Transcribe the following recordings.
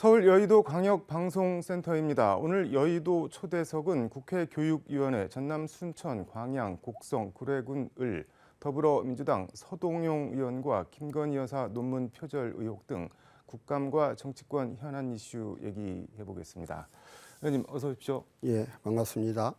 서울 여의도 광역방송센터입니다. 오늘 여의도 초대석은 국회 교육위원회 전남 순천 광양 곡성 구례군을 더불어민주당 서동용 의원과 김건희 여사 논문 표절 의혹 등 국감과 정치권 현안 이슈 얘기해 보겠습니다. 의원님 어서 오십시오. 예, 반갑습니다.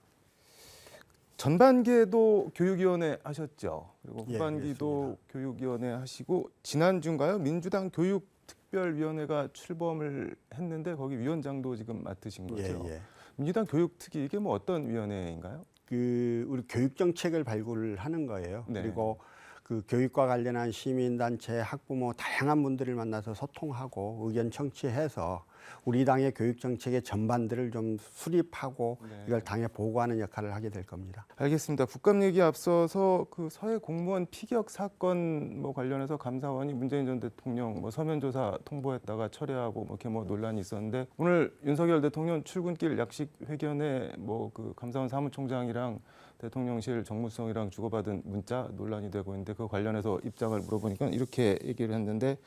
전반기에도 교육위원회 하셨죠. 그리고 예, 후반기도 교육위원회 하시고 지난주인가요? 민주당 교육특별위원회가 출범을 했는데 거기 위원장도 지금 맡으신 거죠. 예. 민주당 교육특위 이게 뭐 어떤 위원회인가요? 우리 교육 정책을 발굴을 하는 거예요. 네. 그리고 그 교육과 관련한 시민단체, 학부모 다양한 분들을 만나서 소통하고 의견 청취해서 우리 당의 교육 정책의 전반들을 좀 수립하고 이걸 당에 보고하는 역할을 하게 될 겁니다. 알겠습니다. 국감 얘기 앞서서 그 서해 공무원 피격 사건 뭐 관련해서 감사원이 문재인 전 대통령 뭐 서면 조사 통보했다가 철회하고 뭐 이렇게 뭐 논란이 있었는데 오늘 윤석열 대통령 출근길 약식 회견에 뭐 그 감사원 사무총장이랑 대통령실 정무성이랑 주고받은 문자 논란이 되고 있는데 그 관련해서 입장을 물어보니까 이렇게 얘기를 했는데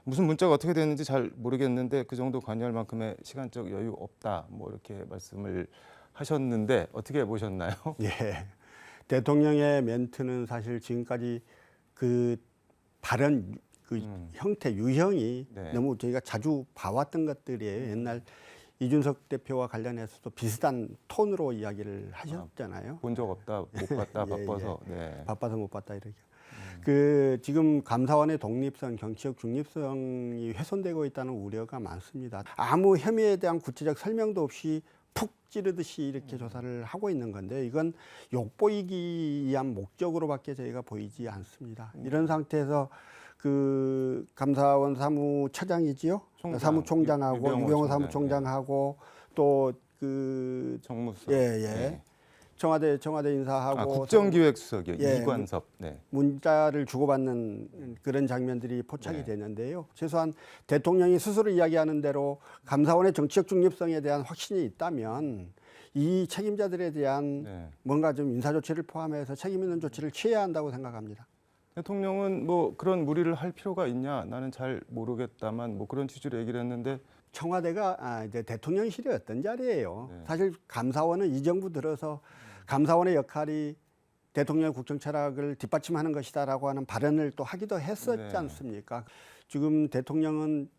무슨 문자가 어떻게 됐는지 잘 모르겠는데 그 정도 관여할 만큼의 시간적 여유 없다 뭐 이렇게 말씀을 하셨는데 어떻게 보셨나요? 예. 대통령의 멘트는 사실 지금까지 그 발언 그 형태 유형이 네. 너무 저희가 자주 봐왔던 것들이에요. 옛날 이준석 대표와 관련해서도 비슷한 톤으로 이야기를 하셨잖아요. 본 적 없다, 못 봤다, 예, 바빠서. 예. 네. 바빠서 못 봤다 이렇게. 그 지금 감사원의 독립성, 정치적 중립성이 훼손되고 있다는 우려가 많습니다. 아무 혐의에 대한 구체적 설명도 없이 푹 찌르듯이 이렇게 조사를 하고 있는 건데 이건 욕보이기 위한 목적으로밖에 저희가 보이지 않습니다. 이런 상태에서 그 감사원 사무처장이지요, 사무총장하고 유병호 사무총장하고 또 그 정무성. 예. 청와대 인사하고 국정기획수석이요. 예, 이관섭. 네. 문자를 주고받는 그런 장면들이 포착이 네. 되는데요. 최소한 대통령이 스스로 이야기하는 대로 감사원의 정치적 중립성에 대한 확신이 있다면 이 책임자들에 대한 뭔가 좀 인사조치를 포함해서 책임 있는 조치를 취해야 한다고 생각합니다. 대통령은 뭐 그런 무리를 할 필요가 있냐? 나는 잘 모르겠다만 뭐 그런 취지로 얘기를 했는데 청와대가 이제 대통령실이 어떤 자리예요. 네. 사실 감사원은 이 정부 들어서 감사원의 역할이 대통령의 국정 철학을 뒷받침하는 것이다라고 하는 발언을 또 하기도 했었지 않습니까? 지금 대통령은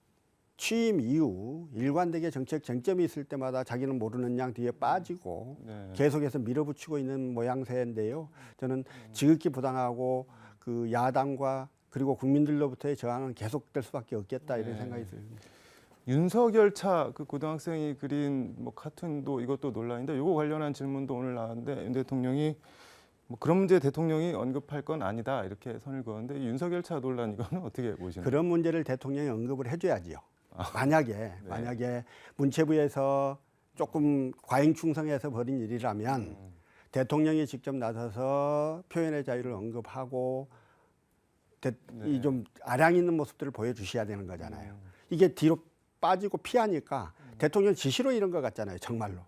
취임 이후 일관되게 정책 쟁점이 있을 때마다 자기는 모르는 양 뒤에 빠지고 계속해서 밀어붙이고 있는 모양새인데요. 저는 지극히 부당하고 그 야당과 그리고 국민들로부터의 저항은 계속될 수밖에 없겠다 이런 생각이 듭니다. 윤석열 차 그 고등학생이 그린 뭐 카툰도 이것도 논란인데 이거 관련한 질문도 오늘 나왔는데 윤 대통령이 뭐 그런 문제 대통령이 언급할 건 아니다 이렇게 선을 그었는데 윤석열 차 논란 이거는 어떻게 보시나요? 그런 문제를 대통령이 언급을 해줘야지요. 만약에 문체부에서 조금 과잉 충성해서 벌인 일이라면 대통령이 직접 나서서 표현의 자유를 언급하고 이 좀 아량 있는 모습들을 보여주셔야 되는 거잖아요. 이게 뒤로 빠지고 피하니까 대통령 지시로 이런 것 같잖아요. 정말로.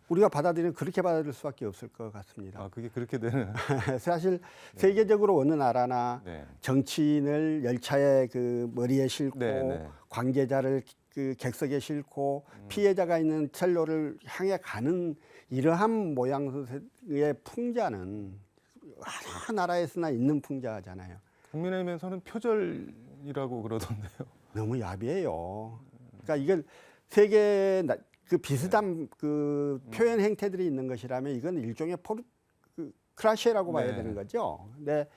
우리가 받아들이면 그렇게 받아들일 수밖에 없을 것 같습니다. 아, 그게 그렇게 되는. 사실 세계적으로 어느 나라나 정치인을 열차에 그 머리에 싣고 관계자를 그 객석에 싣고 피해자가 있는 철로를 향해 가는 이러한 모양의 풍자는 어느 나라에서나 있는 풍자잖아요. 국민의힘에서는 표절이라고 그러던데요. 너무 야비해요. 그러니까 이걸 세계 그 비슷한 그 표현 행태들이 있는 것이라면 이건 일종의 크라시라고 봐야 되는 거죠. 근데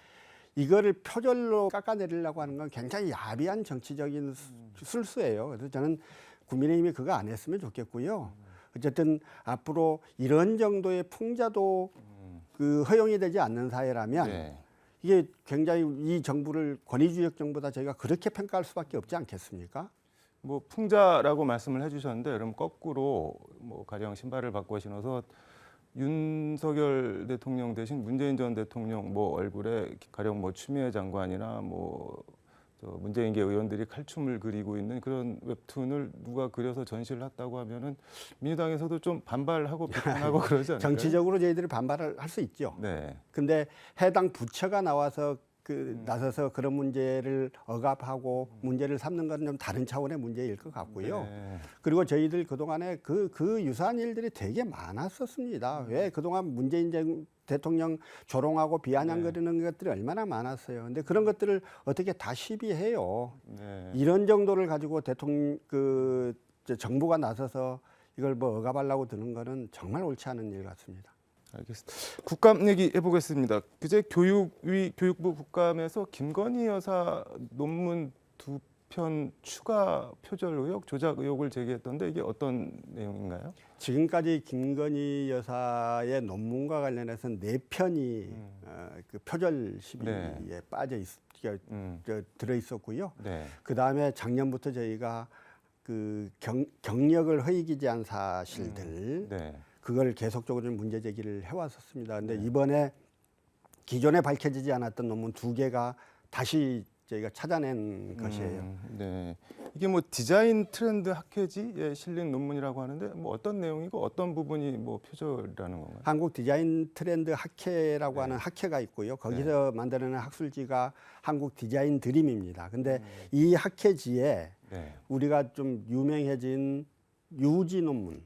이거를 표절로 깎아내리려고 하는 건 굉장히 야비한 정치적인 술수예요. 그래서 저는 국민의힘이 그거 안 했으면 좋겠고요. 어쨌든 앞으로 이런 정도의 풍자도 그 허용이 되지 않는 사회라면 이게 굉장히 이 정부를 권위주의적 정부다 저희가 그렇게 평가할 수밖에 없지 않겠습니까? 뭐 풍자라고 말씀을 해주셨는데 그럼 거꾸로 뭐 가령 신발을 바꿔 신어서 윤석열 대통령 대신 문재인 전 대통령 뭐 얼굴에 가령 뭐 추미애 장관이나 뭐 문재인계 의원들이 칼춤을 그리고 있는 그런 웹툰을 누가 그려서 전시를 했다고 하면은 민주당에서도 좀 반발하고 비판하고 그러지 않을까요? 정치적으로 저희들이 반발을 할 수 있죠. 근데 해당 부처가 나와서 나서서 그런 문제를 억압하고 문제를 삼는 건 좀 다른 차원의 문제일 것 같고요. 네. 그리고 저희들 그동안에 그 유사한 일들이 되게 많았었습니다. 왜 그동안 문재인 대통령 조롱하고 비아냥거리는 것들이 얼마나 많았어요. 근데 그런 것들을 어떻게 다 시비해요. 네. 이런 정도를 가지고 정부가 나서서 이걸 뭐 억압하려고 드는 거는 정말 옳지 않은 일 같습니다. 알겠습니다. 국감 얘기 해보겠습니다. 그제 교육부 국감에서 김건희 여사 논문 2편 추가 표절 의혹, 조작 의혹을 제기했던데 이게 어떤 내용인가요? 지금까지 김건희 여사의 논문과 관련해서 4편이 그 표절 시비에 네. 빠져 들어 있었고요. 네. 그 다음에 작년부터 저희가 그 경력을 허위기재한 사실들 네. 그걸 계속적으로 문제 제기를 해왔었습니다. 근데 이번에 기존에 밝혀지지 않았던 논문 2개가 다시 저희가 찾아낸 것이에요. 네. 이게 뭐 디자인 트렌드 학회지에 실린 논문이라고 하는데 뭐 어떤 내용이고 어떤 부분이 뭐 표절이라는 건가요? 한국 디자인 트렌드 학회라고 하는 학회가 있고요. 거기서 만들어낸 학술지가 한국 디자인 드림입니다. 근데 이 학회지에 네. 우리가 좀 유명해진 유지 논문이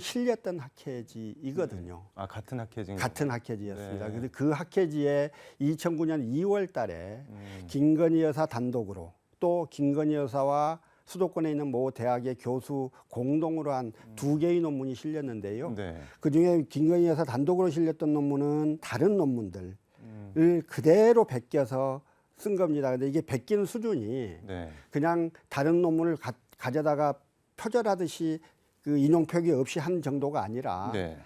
실렸던 학회지이거든요. 아, 같은 학회지. 같은 학회지였습니다. 네. 그래서 그 학회지에 2009년 2월 달에 김건희 여사 단독으로 또 김건희 여사와 수도권에 있는 모 대학의 교수 공동으로 한 2개의 논문이 실렸는데요. 네. 그중에 김건희 여사 단독으로 실렸던 논문은 다른 논문들을 그대로 베껴서 쓴 겁니다. 근데 이게 베낀 수준이 네. 그냥 다른 논문을 가져다가 표절하듯이 그 인용 표기 없이 한 정도가 아니라 네.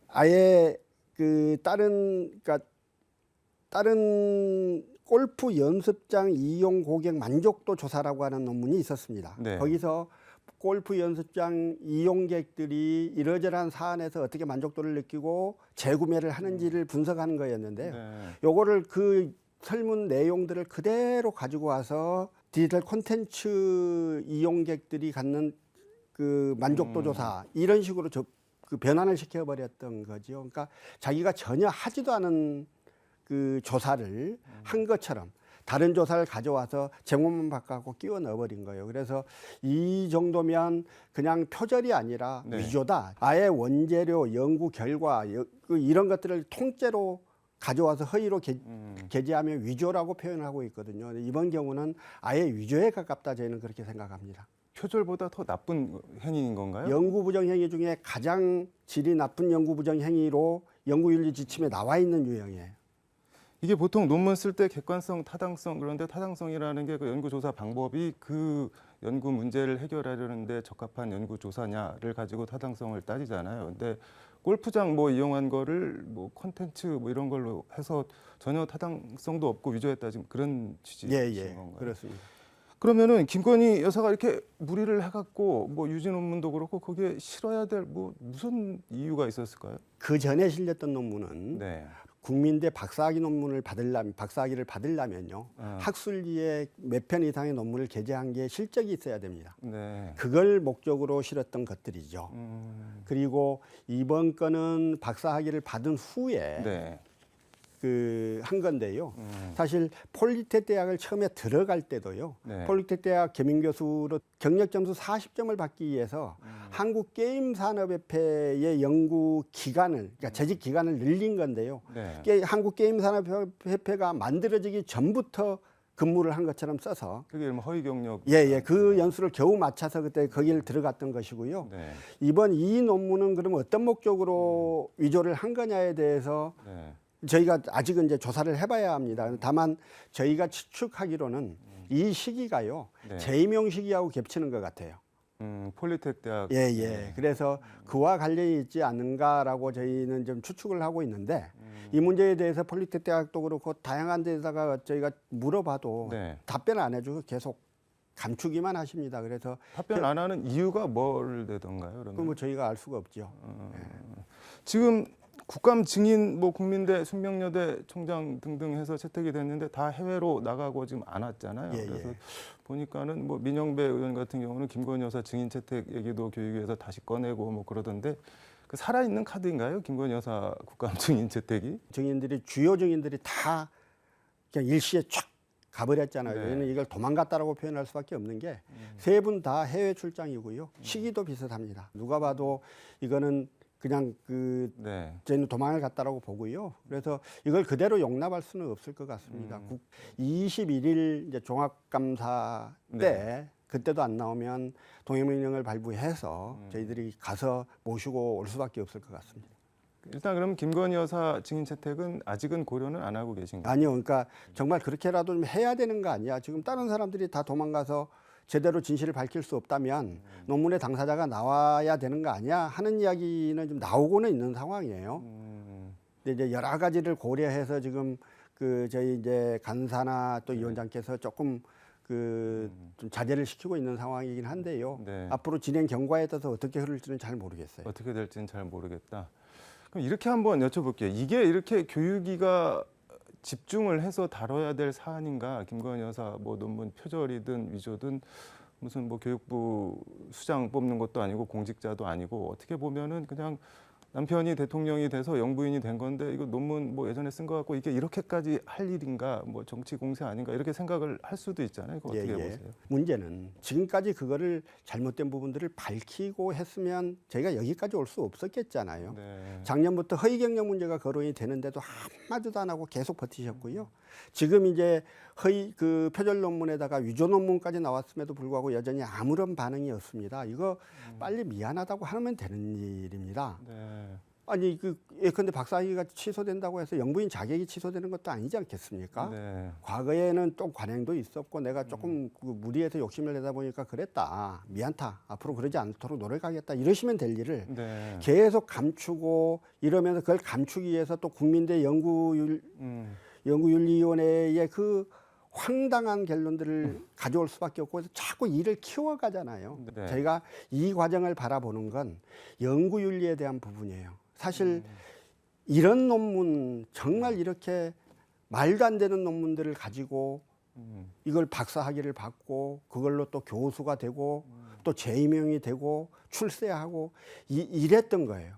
아예 그 다른 골프 연습장 이용 고객 만족도 조사라고 하는 논문이 있었습니다. 네. 거기서 골프 연습장 이용객들이 이러저러한 사안에서 어떻게 만족도를 느끼고 재구매를 하는지를 분석하는 거였는데요. 네. 요거를 그 설문 내용들을 그대로 가지고 와서 디지털 콘텐츠 이용객들이 갖는 그 만족도 조사 이런 식으로 그 변환을 시켜버렸던 거죠. 그러니까 자기가 전혀 하지도 않은 그 조사를 한 것처럼 다른 조사를 가져와서 제목만 바꿔갖고 끼워 넣어버린 거예요. 그래서 이 정도면 그냥 표절이 아니라 네. 위조다. 아예 원재료, 연구 결과 이런 것들을 통째로 가져와서 허위로 게재하면 위조라고 표현하고 있거든요. 이번 경우는 아예 위조에 가깝다 저희는 그렇게 생각합니다. 표절보다 더 나쁜 행위인 건가요? 연구부정 행위 중에 가장 질이 나쁜 연구부정 행위로 연구윤리 지침에 나와 있는 유형이에요. 이게 보통 논문 쓸 때 객관성, 타당성 그런데 타당성이라는 게 그 연구조사 방법이 그 연구 문제를 해결하려는데 적합한 연구조사냐를 가지고 타당성을 따지잖아요. 근데 골프장 뭐 이용한 거를 뭐 콘텐츠 뭐 이런 걸로 해서 전혀 타당성도 없고 위조했다 지금 그런 취지이신 건가요? 그렇습니다. 그러면은 김건희 여사가 이렇게 무리를 해갖고 뭐 유지 논문도 그렇고 거기에 실어야 될 뭐 무슨 이유가 있었을까요? 그 전에 실렸던 논문은 네. 국민대 박사학위를 받으려면요. 학술지에 몇 편 이상의 논문을 게재한 게 실적이 있어야 됩니다. 네. 그걸 목적으로 실었던 것들이죠. 그리고 이번 건은 박사학위를 받은 후에 네. 한 건데요. 사실 폴리텍 대학을 처음에 들어갈 때도요. 네. 폴리텍 대학 겸임교수로 경력 점수 40점을 받기 위해서 한국게임산업협회의 연구 기간을, 그러니까 재직 기간을 늘린 건데요. 네. 한국게임산업협회가 만들어지기 전부터 근무를 한 것처럼 써서 그게 뭐 허위 경력. 그 연수를 겨우 맞춰서 그때 거기를 들어갔던 것이고요. 네. 이번 이 논문은 그럼 어떤 목적으로 위조를 한 거냐에 대해서 네. 저희가 아직은 이제 조사를 해봐야 합니다. 다만 저희가 추측하기로는 이 시기가요. 네. 재임용 시기하고 겹치는 것 같아요. 폴리텍 대학. 그래서 그와 관련이 있지 않는가라고 저희는 좀 추측을 하고 있는데 이 문제에 대해서 폴리텍 대학도 그렇고 다양한 데다가 저희가 물어봐도 네. 답변을 안 해주고 계속 감추기만 하십니다. 그래서 답변 안 하는 이유가 뭘 되던가요? 그러면? 그건 뭐 저희가 알 수가 없죠. 지금 국감 증인, 뭐 국민대, 숙명여대 총장 등등 해서 채택이 됐는데 다 해외로 나가고 지금 안 왔잖아요. 그래서 보니까는 뭐 민영배 의원 같은 경우는 김건희 여사 증인 채택 얘기도 교육위에서 다시 꺼내고 뭐 그러던데 그 살아있는 카드인가요? 김건희 여사 국감 증인 채택이? 주요 증인들이 다 그냥 일시에 촥 가버렸잖아요. 네. 저희는 이걸 도망갔다라고 표현할 수밖에 없는 게 세 분 다 해외 출장이고요. 시기도 비슷합니다. 누가 봐도 이거는 그냥 네. 저희는 도망을 갔다라고 보고요. 그래서 이걸 그대로 용납할 수는 없을 것 같습니다. 21일 이제 종합감사 때 네. 그때도 안 나오면 동행명령을 발부해서 저희들이 가서 모시고 올 수밖에 없을 것 같습니다. 일단 그럼 김건희 여사 증인 채택은 아직은 고려는 안 하고 계신가요? 아니요, 그러니까 정말 그렇게라도 좀 해야 되는 거 아니야? 지금 다른 사람들이 다 도망가서 제대로 진실을 밝힐 수 없다면 논문의 당사자가 나와야 되는 거 아니야? 하는 이야기는 좀 나오고는 있는 상황이에요. 근데 이제 여러 가지를 고려해서 지금 저희 이제 간사나 또 위원장께서 조금 좀 자제를 시키고 있는 상황이긴 한데요. 네. 앞으로 진행 경과에 따라서 어떻게 흐를지는 잘 모르겠어요. 어떻게 될지는 잘 모르겠다. 그럼 이렇게 한번 여쭤볼게요. 이게 이렇게 교육위가 집중을 해서 다뤄야 될 사안인가? 김건희 여사 뭐 논문 표절이든 위조든 무슨 뭐 교육부 수장 뽑는 것도 아니고 공직자도 아니고 어떻게 보면은 그냥 남편이 대통령이 돼서 영부인이 된 건데 이거 논문 뭐 예전에 쓴 거 같고 이게 이렇게까지 할 일인가? 뭐 정치 공세 아닌가? 이렇게 생각을 할 수도 있잖아요. 이거 어떻게 보세요? 문제는 지금까지 그거를 잘못된 부분들을 밝히고 했으면 저희가 여기까지 올 수 없었겠잖아요. 네. 작년부터 허위 경력 문제가 거론이 되는데도 한마디도 안 하고 계속 버티셨고요. 지금 이제 표절 논문에다가 위조 논문까지 나왔음에도 불구하고 여전히 아무런 반응이 없습니다. 이거 빨리 미안하다고 하면 되는 일입니다. 네. 아니 예컨대 박사학위가 취소된다고 해서 영부인 자격이 취소되는 것도 아니지 않겠습니까? 네. 과거에는 또 관행도 있었고 내가 조금 무리해서 욕심을 내다 보니까 그랬다. 미안타. 앞으로 그러지 않도록 노력하겠다. 이러시면 될 일을 네. 계속 감추고 이러면서 그걸 감추기 위해서 또 국민대 연구윤리위원회의 황당한 결론들을 가져올 수밖에 없고 그래서 자꾸 일을 키워가잖아요. 네. 저희가 이 과정을 바라보는 건 연구윤리에 대한 부분이에요. 사실 이런 논문 정말 이렇게 말도 안 되는 논문들을 가지고 이걸 박사학위를 받고 그걸로 또 교수가 되고 또 재임용이 되고 출세하고 이랬던 거예요.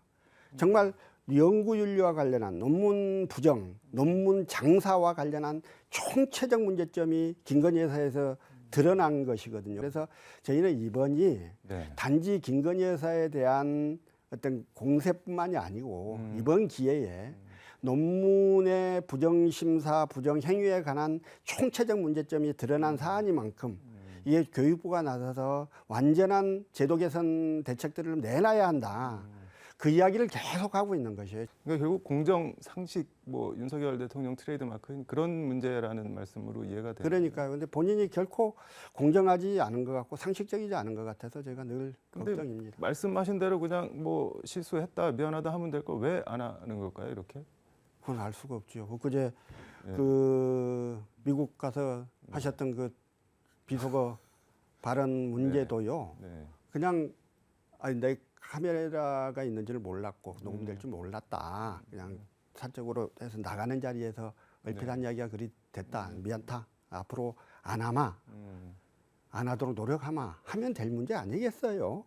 정말 연구윤리와 관련한 논문 부정, 논문 장사와 관련한 총체적 문제점이 김건희 여사에서 드러난 것이거든요. 그래서 저희는 이번이 네. 단지 김건희 여사에 대한 어떤 공세뿐만이 아니고 이번 기회에 논문의 부정심사, 부정행위에 관한 총체적 문제점이 드러난 사안이만큼 이게 교육부가 나서서 완전한 제도 개선 대책들을 내놔야 한다. 그 이야기를 계속 하고 있는 것이에요. 그러니까 결국 공정 상식 뭐 윤석열 대통령 트레이드 마크인 그런 문제라는 말씀으로 이해가 돼요. 그러니까요. 근데 본인이 결코 공정하지 않은 것 같고 상식적이지 않은 것 같아서 제가 늘 걱정입니다. 말씀하신 대로 그냥 뭐 실수했다 미안하다 하면 될 거 왜 안 하는 걸까요? 이렇게? 그건 알 수가 없죠. 그제 네. 미국 가서 하셨던 비속어 발언 문제도요. 네. 그냥 내 카메라가 있는지를 몰랐고 녹음될 줄 몰랐다. 그냥 사적으로 해서 나가는 자리에서 얼핏 한 이야기가 그리 됐다. 미안타. 앞으로 안 하마. 안 하도록 노력하마. 하면 될 문제 아니겠어요.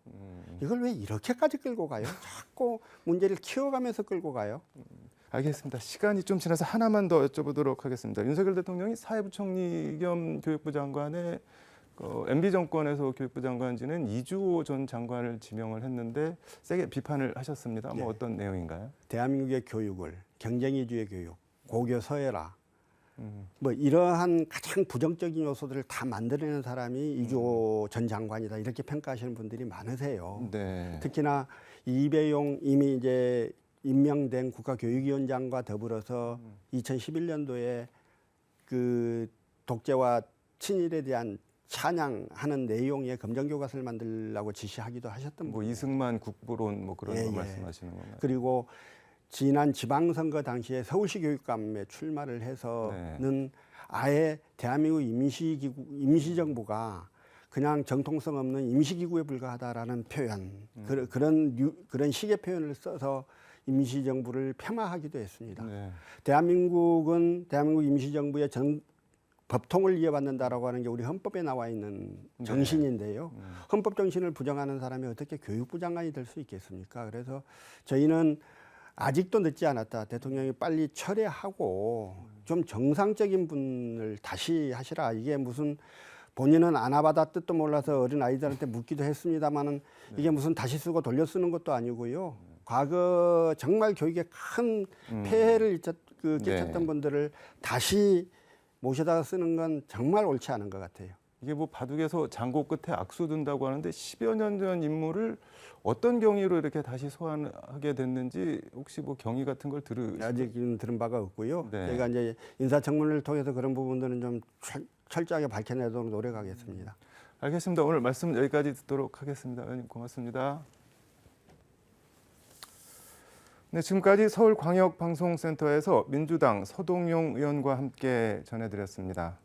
이걸 왜 이렇게까지 끌고 가요? 자꾸 문제를 키워가면서 끌고 가요. 알겠습니다. 시간이 좀 지나서 하나만 더 여쭤보도록 하겠습니다. 윤석열 대통령이 사회부총리 겸 교육부 장관의 MB 정권에서 교육부 장관지는 이주호 전 장관을 지명을 했는데 세게 비판을 하셨습니다. 뭐 어떤 내용인가요? 대한민국의 교육을 경쟁 위주의 교육, 고교 서해라. 뭐 이러한 가장 부정적인 요소들을 다 만들어내는 사람이 이주호 전 장관이다. 이렇게 평가하시는 분들이 많으세요. 네. 특히나 이배용 이미 이제 임명된 국가교육위원장과 더불어서 2011년도에 독재와 친일에 대한 찬양하는 내용의 검정교과서를 만들라고 지시하기도 하셨던 뭐 분이에요. 이승만 국부론 뭐 그런 거 예. 말씀하시는 건가요? 그리고 지난 지방선거 당시에 서울시 교육감에 출마를 해서는 아예 대한민국 임시정부가 그냥 정통성 없는 임시기구에 불과하다라는 표현, 그런 식의 표현을 써서 임시정부를 폄하하기도 했습니다. 네. 대한민국 임시정부의 법통을 이어받는다라고 하는 게 우리 헌법에 나와 있는 정신인데요. 헌법 정신을 부정하는 사람이 어떻게 교육부 장관이 될 수 있겠습니까? 그래서 저희는 아직도 늦지 않았다. 대통령이 빨리 철회하고 좀 정상적인 분을 다시 하시라. 이게 무슨 본인은 아나바다 뜻도 몰라서 어린 아이들한테 묻기도 했습니다만은 이게 무슨 다시 쓰고 돌려 쓰는 것도 아니고요. 과거 정말 교육에 큰 폐해를 끼쳤던 네. 분들을 다시 모셔다가 쓰는 건 정말 옳지 않은 것 같아요. 이게 뭐 바둑에서 장고 끝에 악수 둔다고 하는데 10여 년 전 인물을 어떤 경위로 이렇게 다시 소환하게 됐는지 혹시 뭐 경위 같은 걸 아직은 들은 바가 없고요. 네. 제가 이제 인사청문회를 통해서 그런 부분들은 좀 철저하게 밝혀내도록 노력하겠습니다. 알겠습니다. 오늘 말씀 여기까지 듣도록 하겠습니다. 의원님 고맙습니다. 네, 지금까지 서울광역방송센터에서 민주당 서동용 의원과 함께 전해드렸습니다.